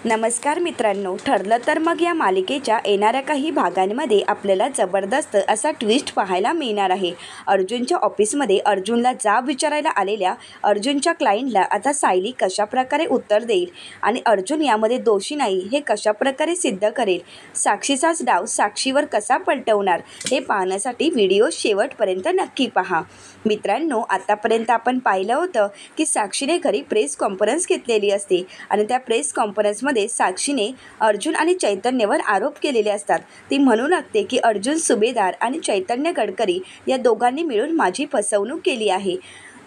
नमस्कार मित्रांनो, ठरलं तर मग या मालिकेच्या येणाऱ्या काही भागांमध्ये आपल्याला जबरदस्त असा ट्विस्ट पाहायला मिळणार आहे। अर्जुनच्या ऑफिसमध्ये अर्जुनला जाब विचारायला आलेल्या अर्जुनच्या क्लायंटला आता सायली कशाप्रकारे उत्तर देईल आणि अर्जुन यामध्ये दोषी नाही हे कशाप्रकारे सिद्ध करेल, साक्षीचाच डाव साक्षीवर कसा पलटवणार हे पाहण्यासाठी व्हिडिओ शेवटपर्यंत नक्की पहा। मित्रांनो, आतापर्यंत आपण पाहिलं होतं की साक्षीने घरी प्रेस कॉन्फरन्स घेतलेली असते आणि त्या प्रेस कॉन्फरन्समध्ये साक्षीने अर्जुन आणि चैतन्यवर आरोप केलेले असतात। ती म्हणू लागते की अर्जुन सुभेदार आणि चैतन्य गडकरी या दोघांनी मिळून माझी फसवणूक केली आहे,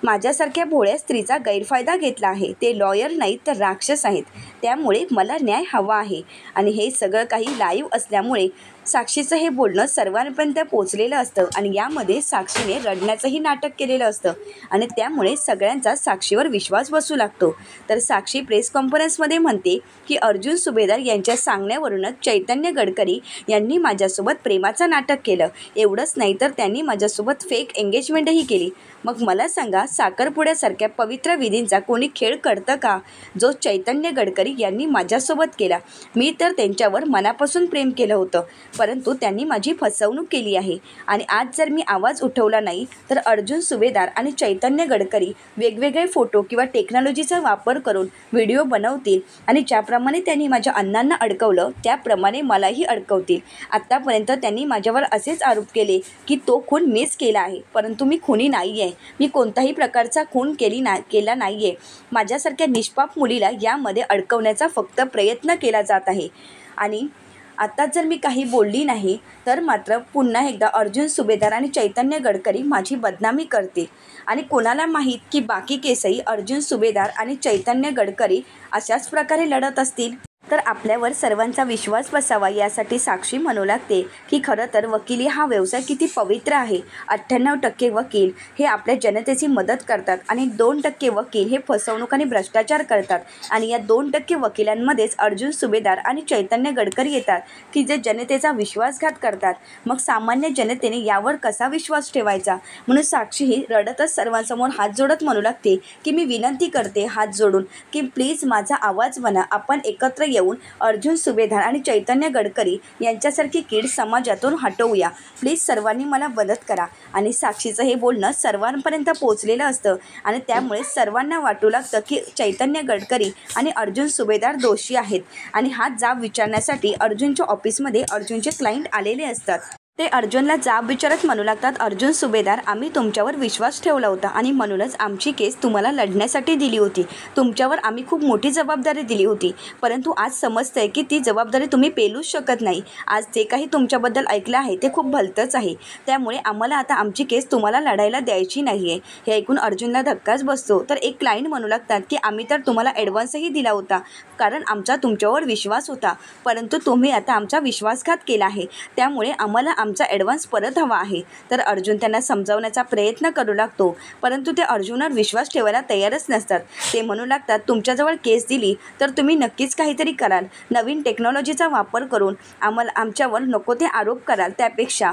माझ्यासारख्या भोळ्या स्त्रीचा गैरफायदा घेतला आहे, ते लॉयर नाहीत तर राक्षस आहेत, त्यामुळे मला न्याय हवा आहे। आणि हे सगळं काही लाईव्ह असल्यामुळे साक्षीचं हे बोलणं सर्वांपर्यंत पोचलेलं असतं आणि यामध्ये साक्षीने रडण्याचंही नाटक केलेलं असतं आणि त्यामुळे सगळ्यांचा साक्षीवर विश्वास बसू लागतो। तर साक्षी प्रेस कॉन्फरन्समध्ये म्हणते की अर्जुन सुभेदार यांच्या सांगण्यावरूनच चैतन्य गडकरी यांनी माझ्यासोबत प्रेमाचं नाटक केलं, एवढंच नाही तर त्यांनी माझ्यासोबत फेक एंगेजमेंटही केली। मग मला सांगा, साखरपुड्यासारख्या पवित्र विधींचा कोणी खेळ करतं का, जो चैतन्य गडकरी यांनी माझ्यासोबत केला? मी तर त्यांच्यावर मनापासून प्रेम केलं होतं, परंतु त्यांनी माझी फसवणूक केली आहे आणि आज जर मी आवाज उठवला नाही तर अर्जुन सुभेदार आणि चैतन्य गडकरी वेगवेगळे फोटो किंवा टेक्नॉलॉजीचा वापर करून व्हिडिओ बनवतील आणि ज्याप्रमाणे त्यांनी माझ्या अण्णांना अडकवलं त्याप्रमाणे मलाही अडकवतील। आत्तापर्यंत त्यांनी माझ्यावर असेच आरोप केले की तो खून मीच केला आहे, परंतु मी खुनी नाही आहे, मी कोणत्याही प्रकारचा खून केला नाही आहे। माझ्यासारख्या निष्पाप मुलीला यामध्ये अडकवण्याचा फक्त प्रयत्न केला जात आहे आणि आता जर मी काही बोलली नाही तर मात्र पुन्हा एकदा अर्जुन सुभेदार आणि चैतन्य गडकरी माझी बदनामी करतील आणि कोणाला माहीत की बाकी केसही अर्जुन सुभेदार आणि चैतन्य गडकरी अशाच प्रकारे लढत असतील। तर आपल्यावर सर्वांचा विश्वास बसावा यासाठी साक्षी म्हणू लागते की खरं तर वकिली हा व्यवसाय किती पवित्र आहे। 98% वकील हे आपल्या जनतेची मदत करतात आणि 2% वकील हे फसवणूक आणि भ्रष्टाचार करतात आणि या 2% वकिलांमध्येच अर्जुन सुभेदार आणि चैतन्य गडकरी येतात की जे जनतेचा विश्वासघात करतात। मग सामान्य जनतेने यावर कसा विश्वास ठेवायचा? म्हणून साक्षी ही रडतच सर्वांसमोर हात जोडत म्हणू लागते की मी विनंती करते हात जोडून की प्लीज माझा आवाज म्हणा, आपण एकत्र येऊन अर्जुन सुभेदार आणि चैतन्य गडकरी यांच्यासारखी कीड समाजातून हटवूया, प्लीज सर्वांनी मला मदत करा। आणि साक्षीचं हे बोलणं सर्वांपर्यंत पोचलेलं असतं आणि त्यामुळे सर्वांना वाटू लागतं की चैतन्य गडकरी आणि अर्जुन सुभेदार दोषी आहेत आणि हा जाब विचारण्यासाठी अर्जुनच्या ऑफिसमध्ये अर्जुनचे क्लायंट आलेले असतात। ते अर्जुनला जाब विचारत म्हणू लागतात, अर्जुन सुभेदार, आम्ही तुमच्यावर विश्वास ठेवला होता आणि म्हणूनच आमची केस तुम्हाला लढण्यासाठी दिली होती, तुमच्यावर आम्ही खूप मोठी जबाबदारी दिली होती, परंतु आज समजतंय की ती जबाबदारी तुम्ही पेलूच शकत नाही। आज जे काही तुमच्याबद्दल ऐकलं आहे ते खूप भलतंच आहे, त्यामुळे आम्हाला आता आमची केस तुम्हाला लढायला द्यायची नाही आहे। हे ऐकून अर्जुनला धक्काच बसतो। तर एक क्लायंट म्हणू लागतात की आम्ही तर तुम्हाला ॲडव्हान्सही दिला होता कारण आमचा तुमच्यावर विश्वास होता, परंतु तुम्ही आता आमचा विश्वासघात केला आहे, त्यामुळे आम्हाला आमचा ॲडव्हान्स परत हवा आहे। तर अर्जुन त्यांना समजावण्याचा प्रयत्न करू लागतो, परंतु ते अर्जुनवर विश्वास ठेवायला तयारच नसतात। ते म्हणू लागतात, तुमच्याजवळ केस दिली तर तुम्ही नक्कीच काहीतरी कराल, नवीन टेक्नॉलॉजीचा वापर करून आमच्यावर नको ते आरोप कराल, त्यापेक्षा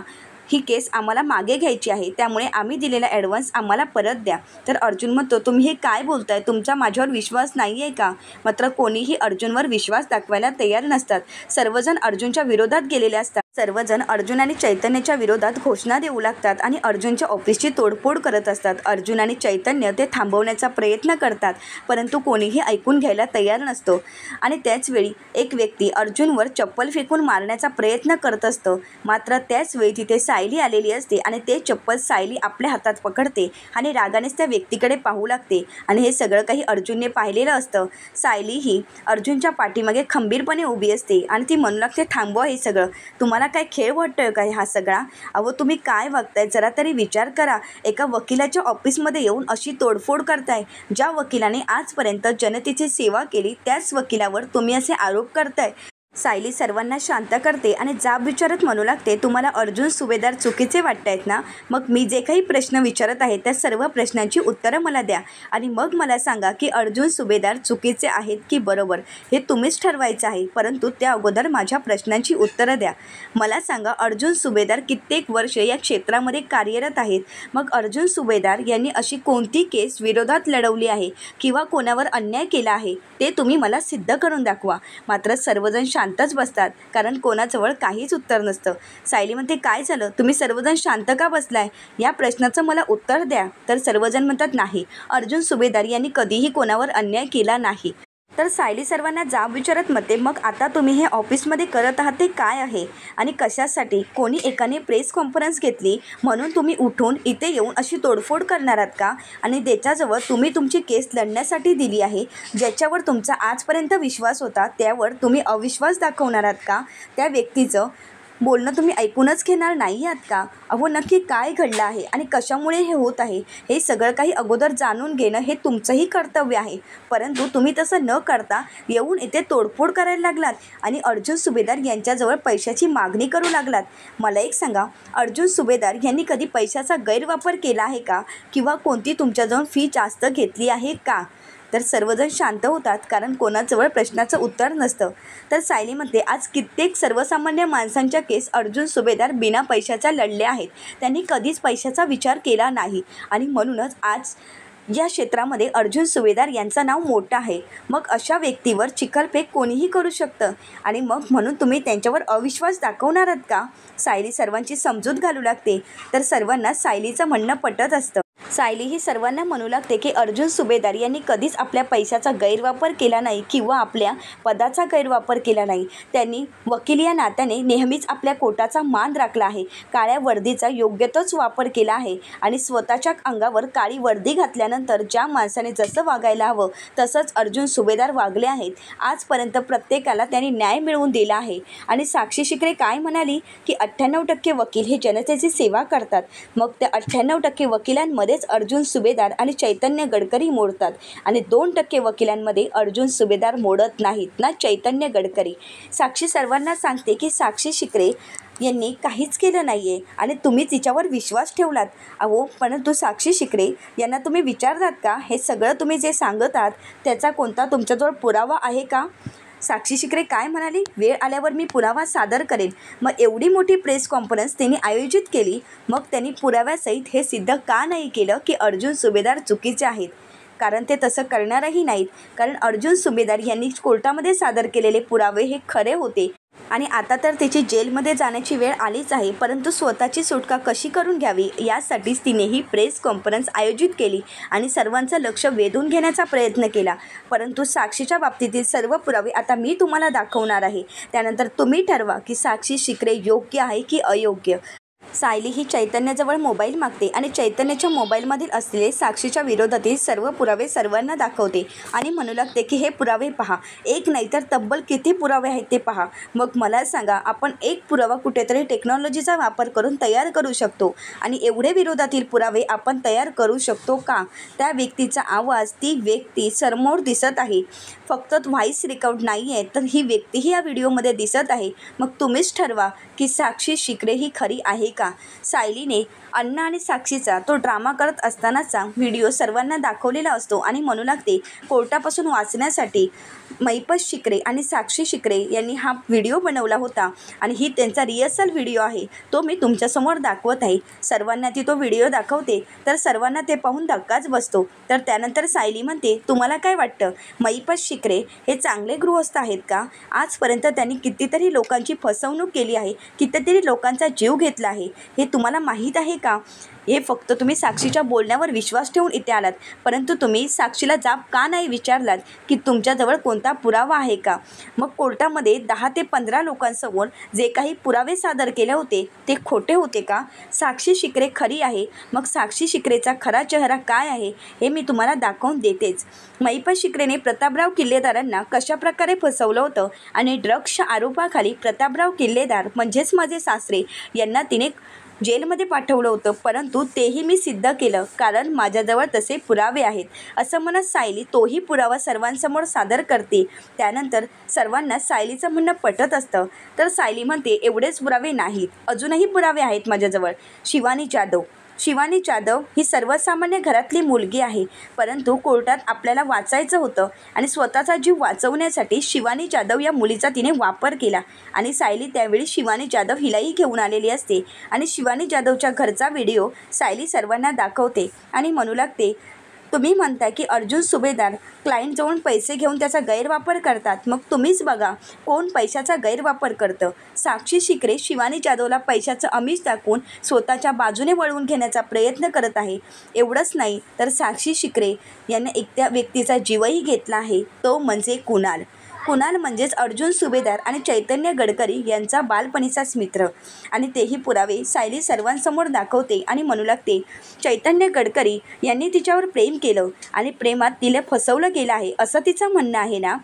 ही केस आम्हाला मागे घ्यायची आहे, त्यामुळे आम्ही दिलेला ॲडव्हान्स आम्हाला परत द्या। तर अर्जुन म्हणतो, तुम्ही हे काय बोलताय, तुमचा माझ्यावर विश्वास नाही आहे का? मात्र कोणीही अर्जुनवर विश्वास दाखवायला तयार नसतात, सर्वजण अर्जुनच्या विरोधात गेलेले असतात। सर्वजण अर्जुन आणि चैतन्याच्या विरोधात घोषणा देऊ लागतात आणि अर्जुनच्या ऑफिसची तोडफोड करत असतात। अर्जुन आणि चैतन्य ते थांबवण्याचा प्रयत्न करतात, परंतु कोणीही ऐकून घ्यायला तयार नसतो आणि त्याचवेळी एक व्यक्ती अर्जुनवर चप्पल फेकून मारण्याचा प्रयत्न करत असतो। मात्र त्याचवेळी तिथे सायली आलेली असते आणि ते चप्पल सायली आपल्या हातात पकडते आणि रागानेच त्या व्यक्तीकडे पाहू लागते आणि हे सगळं काही अर्जुनने पाहिलेलं असतं। सायली ही अर्जुनच्या पाठीमागे खंबीरपणे उभी असते आणि ती म्हणू लागते, थांबवा हे सगळं, तुम्हाला काय खेळ वाटतोय का हा सगळा? अहो तुम्ही काय वागताय, जरा तरी विचार करा, एका वकिलाच्या ऑफिसमध्ये येऊन अशी तोडफोड करताय, ज्या वकिलाने आजपर्यंत जनतेची सेवा केली त्याच वकिलावर तुम्ही असे आरोप करताय। सायली सर्वांना शांत करते आणि जाब विचारत म्हणू लागते, तुम्हाला अर्जुन सुभेदार चुकीचे वाटतायत ना? मग मी जे काही प्रश्न विचारत आहे त्या सर्व प्रश्नांची उत्तरं मला द्या आणि मग मला सांगा की अर्जुन सुभेदार चुकीचे आहेत की बरोबर. हे तुम्हीच ठरवायचं आहे, परंतु त्या अगोदर माझ्या प्रश्नांची उत्तरं द्या. मला सांगा, अर्जुन सुभेदार कित्येक वर्ष या क्षेत्रामध्ये कार्यरत आहेत. मग अर्जुन सुभेदार यांनी अशी कोणती केस विरोधात लढवली आहे किंवा कोणावर अन्याय केला आहे ते तुम्ही मला सिद्ध करून दाखवा. मात्र सर्वजण शांतच बसतात, कारण कोणाजवळ काहीच उत्तर नसतं. सायली म्हणते, काय झालं, तुम्ही सर्वजण शांत का बसलाय? या प्रश्नाचं मला उत्तर द्या. तर सर्वजण म्हणतात, नाही, अर्जुन सुभेदार यांनी कधीही कोणावर अन्याय केला नाही. तर सायली सर्वांना जाब विचारत म्हणते, मग आता तुम्ही हे ऑफिसमध्ये करत आहात ते काय आहे आणि कशासाठी? कोणी एकाने प्रेस कॉन्फरन्स घेतली म्हणून तुम्ही उठून इथे येऊन अशी तोडफोड करणार आहात का? आणि त्याच्याजवळ तुम्ही तुमची केस लढण्यासाठी दिली आहे, ज्याच्यावर तुमचा आजपर्यंत विश्वास होता त्यावर तुम्ही अविश्वास दाखवणार आहात का? त्या व्यक्तीचं बोलणं तुम्ही ऐकूनच घेणार नाही आहात का? अहो, नक्की काय घडलं आहे आणि कशामुळे हे होत आहे हे सगळं काही अगोदर जाणून घेणं हे तुमचंही कर्तव्य आहे. परंतु तुम्ही तसं न करता येऊन इथे तोडफोड करायला लागलात आणि अर्जुन सुभेदार यांच्याजवळ पैशाची मागणी करू लागलात. मला एक सांगा, अर्जुन सुभेदार यांनी कधी पैशाचा गैरवापर केला आहे का? किंवा कोणती तुमच्याजवळ फी जास्त घेतली आहे का? तर सर्वजण शांत होतात, कारण कोणाजवळ प्रश्नाचं उत्तर नसतं. तर सायली म्हणते, आज कित्येक सर्वसामान्य माणसांच्या केस अर्जुन सुभेदार बिना पैशाच्या लढल्या आहेत. त्यांनी कधीच पैशाचा विचार केला नाही आणि म्हणूनच आज या क्षेत्रामध्ये अर्जुन सुभेदार यांचं नाव मोठं आहे. मग अशा व्यक्तीवर चिखलफेक कोणीही करू शकतं आणि मग म्हणून तुम्ही त्यांच्यावर अविश्वास दाखवणार आहात का? सायली सर्वांची समजूत घालू लागते. तर सर्वांना सायलीचं म्हणणं पटत असतं. सायली ही सर्वांना म्हणू लागते की अर्जुन सुभेदार यांनी कधीच आपल्या पैशाचा गैरवापर केला नाही किंवा आपल्या पदाचा गैरवापर केला नाही. त्यांनी वकील या नात्याने नेहमीच आपल्या कोटाचा मान राखला आहे. काळ्या वर्दीचा योग्य तोच वापर केला आहे आणि स्वतःच्या अंगावर काळी वर्दी घातल्यानंतर ज्या माणसाने जसं वागायला हवं तसंच अर्जुन सुभेदार वागले आहेत. आजपर्यंत प्रत्येकाला त्यांनी न्याय मिळवून दिला आहे. आणि साक्षी शिकरे काय म्हणाली की 98% वकील हे जनतेची सेवा करतात. मग त्या 98% वकिलांमध्ये अर्जुन सुभेदार आणि चैतन्य गडकरी मोडतात आणि 2% वकिलांमध्ये अर्जुन सुभेदार मोडत नाहीत ना चैतन्य गडकरी. साक्षी सर्वांना सांगते की साक्षी शिकरे यांनी काहीच केलं नाही आहे आणि तुम्ही तिच्यावर विश्वास ठेवलात. अहो, परंतु साक्षी शिकरे यांना तुम्ही विचारतात का हे सगळं तुम्ही जे सांगत आहात त्याचा कोणता तुमच्याजवळ पुरावा आहे का? साक्षी शिकरे काय म्हणाली, वेळ आल्यावर मी पुरावा सादर करेन. मग एवढी मोठी प्रेस कॉन्फरन्स त्यांनी आयोजित केली, मग त्यांनी पुराव्यासहित हे सिद्ध का नाही केलं की अर्जुन सुभेदार चुकीचे आहेत? कारण ते तसं करणारही नाहीत, कारण अर्जुन सुभेदार यांनी कोर्टामध्ये सादर केलेले पुरावे हे खरे होते आणि आता तर त्याची जेलमध्ये जाण्याची वेळ आलीच आहे. परंतु स्वतःची सुटका कशी करून घ्यावी यासाठीच तिने ही प्रेस कॉन्फरन्स आयोजित केली आणि सर्वांचं लक्ष वेधून घेण्याचा प्रयत्न केला. परंतु साक्षीच्या बाबतीतील सर्व पुरावे आता मी तुम्हाला दाखवणार आहे. त्यानंतर तुम्ही ठरवा की साक्षी शिकरे योग्य आहे की अयोग्य. सायली ही चैतन्याजवळ मोबाईल मागते आणि चैतन्याच्या मोबाईलमधील असलेले साक्षीच्या विरोधातील सर्व पुरावे सर्वांना दाखवते आणि म्हणू लागते की हे पुरावे पहा, एक नाही तर तब्बल किती पुरावे आहेत ते पहा. मग मला सांगा, आपण एक पुरावा कुठेतरी टेक्नॉलॉजीचा वापर करून तयार करू शकतो आणि एवढे विरोधातील पुरावे आपण तयार करू शकतो का? त्या व्यक्तीचा आवाज, ती व्यक्ती समोर दिसत आहे, फक्त व्हॉइस रेकॉर्ड नाही आहे, तर ही व्यक्तीही या व्हिडिओमध्ये दिसत आहे. मग तुम्हीच ठरवा की साक्षी शिकरे ही खरी आहे का? सायलीने अण्णा आणि साक्षीचा तो ड्रामा करत असतानाचा व्हिडिओ सर्वांना दाखवलेला असतो आणि म्हणू लागते, कोर्टापासून वाचण्यासाठी महिपत शिकरे आणि साक्षी शिकरे यांनी हा व्हिडिओ बनवला होता आणि ही त्यांचा रिहर्सल व्हिडिओ आहे, तो मी तुमच्यासमोर दाखवत आहे. सर्वांना ती तो व्हिडिओ दाखवते तर सर्वांना ते पाहून धक्काच बसतो. तर त्यानंतर सायली म्हणते, तुम्हाला काय वाटतं, महिपत शिकरे हे चांगले गृहस्थ आहेत का? आजपर्यंत त्यांनी कितीतरी लोकांची फसवणूक केली आहे, कितीतरी लोकांचा जीव घेतला आहे, हे तुम्हाला माहीत आहे का? हे फक्त तुम्ही साक्षीच्या बोलण्यावर विश्वास ठेवून इथे आलात, परंतु तुम्ही साक्षीला जाब का नाही विचारलात की तुमच्याजवळ कोणता पुरावा आहे का? मग कोर्टामध्ये 10 ते 15 लोकांसमोर जे काही पुरावे सादर केले होते ते खोटे होते का? साक्षी शिकरे खरी आहे. मग साक्षी शिकरेचा खरा चेहरा काय आहे हे मी तुम्हाला दाखवून देतेच. महिपत शिकरेने प्रतापराव किल्लेदारांना कशाप्रकारे फसवलं होतं आणि ड्रग्सच्या आरोपाखाली प्रतापराव किल्लेदार म्हणजेच माझे सासरे यांना तिने जेलमध्ये पाठवलं होतं, परंतु तेही मी सिद्ध केलं कारण माझ्याजवळ तसे पुरावे आहेत, असं म्हणत सायली तोही पुरावा सर्वांसमोर सादर करते. त्यानंतर सर्वांना सायलीचं म्हणणं पटत असतं. तर सायली म्हणते, एवढेच पुरावे नाहीत, अजूनही पुरावे आहेत माझ्याजवळ. शिवानी जाधव ही सर्वसामान्य घरातली मुलगी आहे, परंतु कोर्टात आपल्याला वाचायचं होतं आणि स्वतःचा जीव वाचवण्यासाठी शिवानी जाधव या मुलीचा तिने वापर केला. आणि सायली त्यावेळी शिवानी जाधव हिलाही घेऊन आलेली असते आणि शिवानी जाधवच्या घरचा व्हिडिओ सायली सर्वांना दाखवते आणि म्हणू लागते, तुम्ही म्हणता की अर्जुन सुभेदार क्लायंटजवळून पैसे घेऊन त्याचा गैरवापर करतात, मग तुम्हीच बघा कोण पैशाचा गैरवापर करतं. साक्षी शिकरे शिवानी जाधवला पैशाचं आमिष दाखवून स्वतःच्या बाजूने वळवून घेण्याचा प्रयत्न करत आहे. एवढंच नाही तर साक्षी शिकरे याने एकट्या व्यक्तीचा जीवही घेतला आहे, तो म्हणजे कुणाल म्हणजेच अर्जुन सुभेदार आणि चैतन्य गडकरी यांचा बालपणीचाच मित्र. आणि तेही पुरावे सायली सर्वांसमोर दाखवते आणि म्हणू लागते, चैतन्य गडकरी यांनी तिच्यावर प्रेम केलं आणि प्रेमात तिला फसवलं गेलं आहे असं तिचं म्हणणं आहे ना.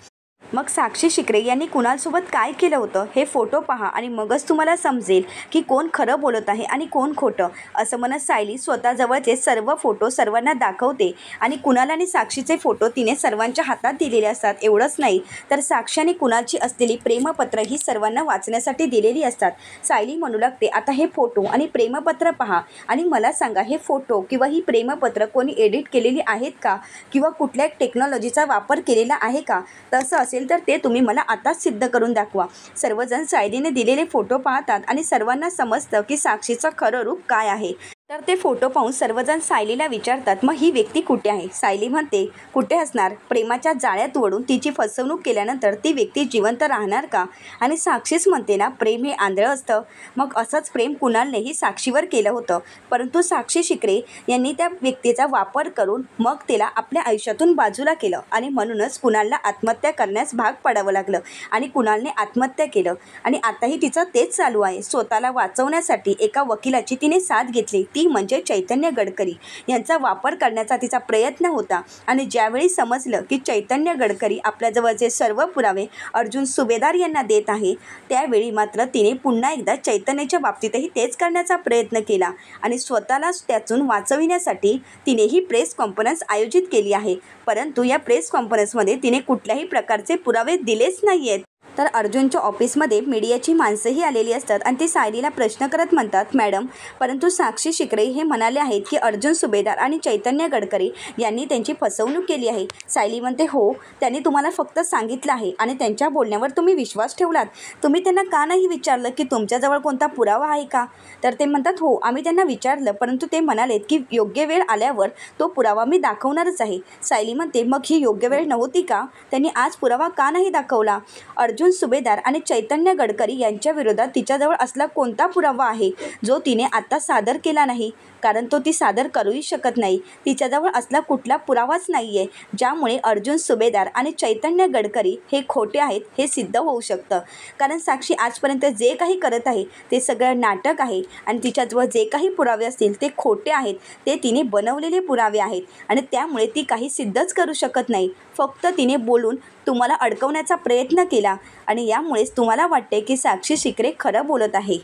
मग साक्षी शिकरे यांनी कुणालसोबत काय केलं होतं हे फोटो पहा आणि मगच तुम्हाला समजेल की कोण खरं बोलत आहे आणि कोण खोटं, असं म्हणत सायली स्वतःजवळचे सर्व फोटो सर्वांना दाखवते. आणि कुणाल आणि साक्षीचे फोटो तिने सर्वांच्या हातात दिलेले असतात. एवढंच नाही तर साक्षी आणि कुणालची असलेली प्रेमपत्र ही सर्वांना वाचण्यासाठी दिलेली असतात. सायली म्हणू लागते, आता हे फोटो आणि प्रेमपत्र पहा आणि मला सांगा, हे फोटो किंवा ही प्रेमपत्र कोणी एडिट केलेली आहेत का किंवा कुठल्या टेक्नॉलॉजीचा वापर केलेला आहे का? तसं असेल तर ते तुम्ही मला आताच सिद्ध करून दाखवा. सर्वजण सायलीने दिलेले फोटो पाहतात आणि सर्वांना समजतं की साक्षीचं खरं रूप काय आहे. तर ते फोटो पाहून सर्वजण सायलीला विचारतात, मग ही व्यक्ती कुठे आहे? सायली म्हणते, कुठे असणार, प्रेमाच्या जाळ्यात ओढून तिची फसवणूक केल्यानंतर ती व्यक्ती जिवंत राहणार का? आणि साक्षीच म्हणते ना, प्रेम हे आंधळं असतं. मग असंच प्रेम कुणालनेही साक्षीवर केलं होतं, परंतु साक्षी शिकरे यांनी त्या व्यक्तीचा वापर करून मग तिला आपल्या आयुष्यातून बाजूला केलं आणि म्हणूनच कुणालला आत्महत्या करण्यास भाग पडावं लागलं आणि कुणालने आत्महत्या केलं. आणि आताही तिचं तेच चालू आहे. स्वतःला वाचवण्यासाठी एका वकिलाची तिने साथ घेतली, ती म्हणजे चैतन्य गडकरी यांचा वापर करण्याचा तिचा प्रयत्न होता. आणि ज्यावेळी समजलं की चैतन्य गडकरी आपल्याजवळचे सर्व पुरावे अर्जुन सुभेदार यांना देत आहे, त्यावेळी मात्र तिने पुन्हा एकदा चैतन्याच्या बाबतीतही तेच करण्याचा प्रयत्न केला आणि स्वतःला त्यातून वाचविण्यासाठी तिने ही प्रेस कॉन्फरन्स आयोजित केली आहे. परंतु या प्रेस कॉन्फरन्समध्ये तिने कुठल्याही प्रकारचे पुरावे दिलेच नाही आहेत. तर अर्जुनच्या ऑफिसमध्ये मीडियाची माणसंही आलेली असतात आणि ते सायलीला प्रश्न करत म्हणतात, मॅडम, परंतु साक्षी शिकरे हे म्हणाले आहेत की अर्जुन सुभेदार आणि चैतन्य गडकरी यांनी त्यांची फसवणूक केली आहे. सायली म्हणते, हो, त्यांनी तुम्हाला फक्त सांगितलं आहे आणि त्यांच्या बोलण्यावर तुम्ही विश्वास ठेवलात. तुम्ही त्यांना का नाही विचारलं की तुमच्याजवळ कोणता पुरावा आहे का? तर ते म्हणतात, हो, आम्ही त्यांना विचारलं, परंतु ते म्हणालेत की योग्य वेळ आल्यावर तो पुरावा मी दाखवणारच आहे. सायली म्हणते, मग ही योग्य वेळ नव्हती का? त्यांनी आज पुरावा का नाही दाखवला? अर्जुन सुभेदार आणि चैतन्य गडकरी यांच्या विरोधात तिच्याजवळ असला कोणता पुरावा आहे जो तिने आता सादर केला नाही? कारण तो ती सादर करूही शकत नाही. तिच्याजवळ असला कुठला पुरावाच नाही आहे ज्यामुळे अर्जुन सुभेदार आणि चैतन्य गडकरी हे खोटे आहेत हे सिद्ध होऊ शकतं. कारण साक्षी आजपर्यंत जे काही करत आहे ते सगळं नाटक आहे आणि तिच्याजवळ जे काही पुरावे असतील ते खोटे आहेत, ते तिने बनवलेले पुरावे आहेत आणि त्यामुळे ती काही सिद्धच करू शकत नाही. फक्त तिने बोलून तुम्हाला अडकवण्याचा प्रयत्न केला आणि यामुळेच तुम्हाला वाटते की साक्षी शिकरे खरं बोलत आहे.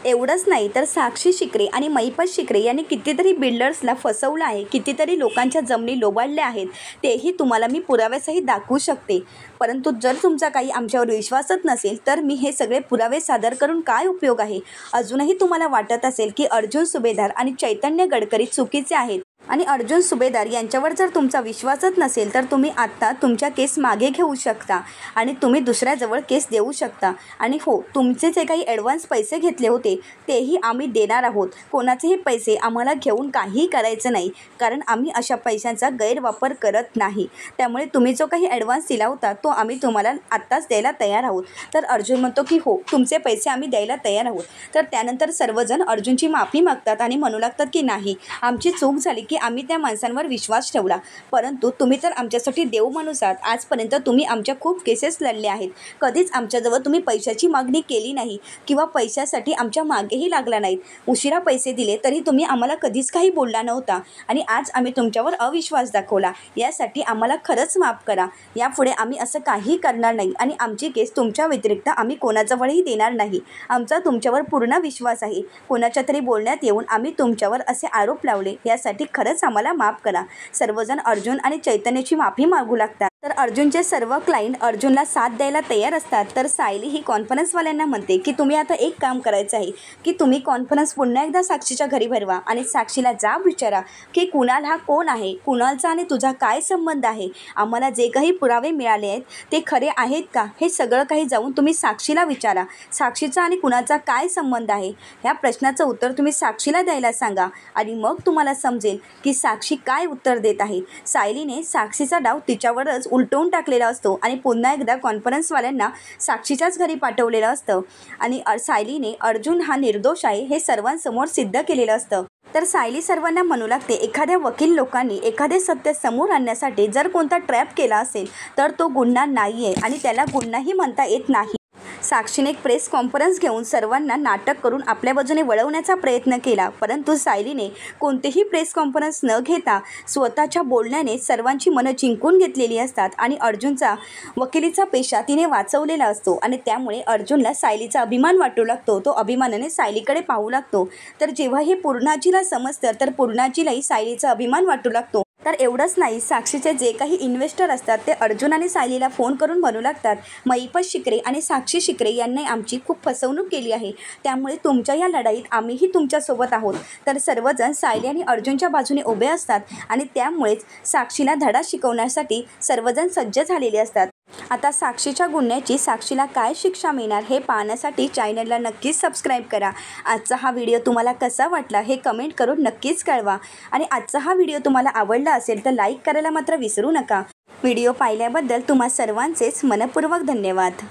एवढंच नाही तर साक्षी शिकरे आणि महिपत शिकरे यांनी कितीतरी बिल्डर्सला फसवलं आहे, कितीतरी लोकांच्या जमिनी लोबाडल्या आहेत, तेही तुम्हाला मी पुराव्यासहित दाखवू शकते. परंतु जर तुमचा काही आमच्यावर विश्वासच नसेल तर मी हे सगळे पुरावे सादर करून काय उपयोग आहे? अजूनही तुम्हाला वाटत असेल की अर्जुन सुभेदार आणि चैतन्य गडकरी चुकीचे आहेत आणि अर्जुन सुभेदार यांच्यावर जर तुमचा विश्वासच नसेल तर तुम्ही आत्ता तुमच्या केस मागे घेऊ शकता आणि तुम्ही दुसऱ्याजवळ केस देऊ शकता. आणि हो, तुमचे जे काही ॲडव्हान्स पैसे घेतले होते तेही आम्ही देणार आहोत. कोणाचेही पैसे आम्हाला घेऊन काहीही करायचं नाही, कारण आम्ही अशा पैशांचा गैरवापर करत नाही. त्यामुळे तुम्ही जो काही ॲडव्हान्स दिला होता तो आम्ही तुम्हाला आत्ताच द्यायला तयार आहोत. तर अर्जुन म्हणतो की हो, तुमचे पैसे आम्ही द्यायला तयार आहोत. तर त्यानंतर सर्वजण अर्जुनची माफी मागतात आणि म्हणू लागतात की नाही, आमची चूक झाली की आम्ही त्या माणसांवर विश्वास ठेवला, परंतु तुम्ही तर आमच्यासाठी देव माणूस आहात. आजपर्यंत तुम्ही आमच्या खूप केसेस लढले आहेत. कधीच आमच्याजवळ तुम्ही पैशाची मागणी केली नाही किंवा पैशासाठी आमच्या मागेही लागला नाहीत. उशिरा पैसे दिले तरी तुम्ही आम्हाला कधीच काही बोलला नव्हता आणि आज आम्ही तुमच्यावर अविश्वास दाखवला. यासाठी आम्हाला खरंच माफ करा. यापुढे आम्ही असं काही करणार नाही आणि आमची केस तुमच्या व्यतिरिक्त आम्ही कोणाजवळही देणार नाही. आमचा तुमच्यावर पूर्ण विश्वास आहे. कोणाच्या तरी बोलण्यात येऊन आम्ही तुमच्यावर असे आरोप लावले, यासाठी खरंच आम्हाला माफ करा. सर्वजण अर्जुन आणि चैतन्याची माफी मागू लागतात. तर अर्जुनचे सर्व क्लायंट अर्जुनला साथ द्यायला तयार असतात. तर सायली ही कॉन्फरन्सवाल्यांना म्हणते की तुम्ही आता एक काम करायचं आहे की तुम्ही कॉन्फरन्स पुन्हा एकदा साक्षीच्या घरी भरवा आणि साक्षीला जाब विचारा की कुणाल हा कोण आहे, कुणालचा आणि तुझा काय संबंध आहे, आम्हाला जे काही पुरावे मिळाले आहेत ते खरे आहेत का, हे सगळं काही जाऊन तुम्ही साक्षीला विचारा. साक्षीचा आणि कुणाचा काय संबंध आहे ह्या प्रश्नाचं उत्तर तुम्ही साक्षीला द्यायला सांगा आणि मग तुम्हाला समजेल की साक्षी काय उत्तर देत आहे. सायलीने साक्षीचा डाव तिच्यावरच उलटवून टाकलेला असतो आणि पुन्हा एकदा कॉन्फरन्सवाल्यांना साक्षीच्याच घरी पाठवलेलं असतं आणि सायलीने अर्जुन हा निर्दोष आहे हे सर्वांसमोर सिद्ध केलेलं असतं. तर सायली सर्वांना म्हणू लागते, एखाद्या वकील लोकांनी एखादे सत्य समोर आणण्यासाठी जर कोणता ट्रॅप केला असेल तर तो गुन्हा नाही आहे आणि त्याला गुन्हाही म्हणता येत नाही. साक्षीने एक प्रेस कॉन्फरन्स घेऊन सर्वांना नाटक करून आपल्या बाजूने वळवण्याचा प्रयत्न केला, परंतु सायलीने कोणतेही प्रेस कॉन्फरन्स न घेता स्वतःच्या बोलण्याने सर्वांची मनं जिंकून घेतलेली असतात आणि अर्जुनचा वकिलीचा पेशा तिने वाचवलेला असतो आणि त्यामुळे अर्जुनला सायलीचा अभिमान वाटू लागतो. तो अभिमानाने सायलीकडे पाहू लागतो. तर जेव्हा हे पूर्णाजीला समजतं तर पूर्णाजीलाही सायलीचा अभिमान वाटू लागतो. तर एवढंच नाही, साक्षीचे जे काही इन्व्हेस्टर असतात ते अर्जुन आणि सायलीला फोन करून म्हणू लागतात, महिपत शिकरे आणि साक्षी शिकरे यांनी आमची खूप फसवणूक केली आहे, त्यामुळे तुमच्या या लढाईत आम्हीही तुमच्यासोबत आहोत. तर सर्वजण सायली आणि अर्जुनच्या बाजूने उभे असतात आणि त्यामुळेच साक्षीला धडा शिकवण्यासाठी सर्वजण सज्ज झालेले असतात. आता साक्षीच्या गुन्ह्याची साक्षीला काय शिक्षा मिळणार हे पाहण्यासाठी चॅनलला नक्कीच सबस्क्राईब करा. आजचा हा व्हिडिओ तुम्हाला कसा वाटला हे कमेंट करून नक्कीच कळवा आणि आजचा हा व्हिडिओ तुम्हाला आवडला असेल तर लाईक करायला मात्र विसरू नका. व्हिडिओ पाहिल्याबद्दल तुम्हा सर्वांचेच मनपूर्वक धन्यवाद.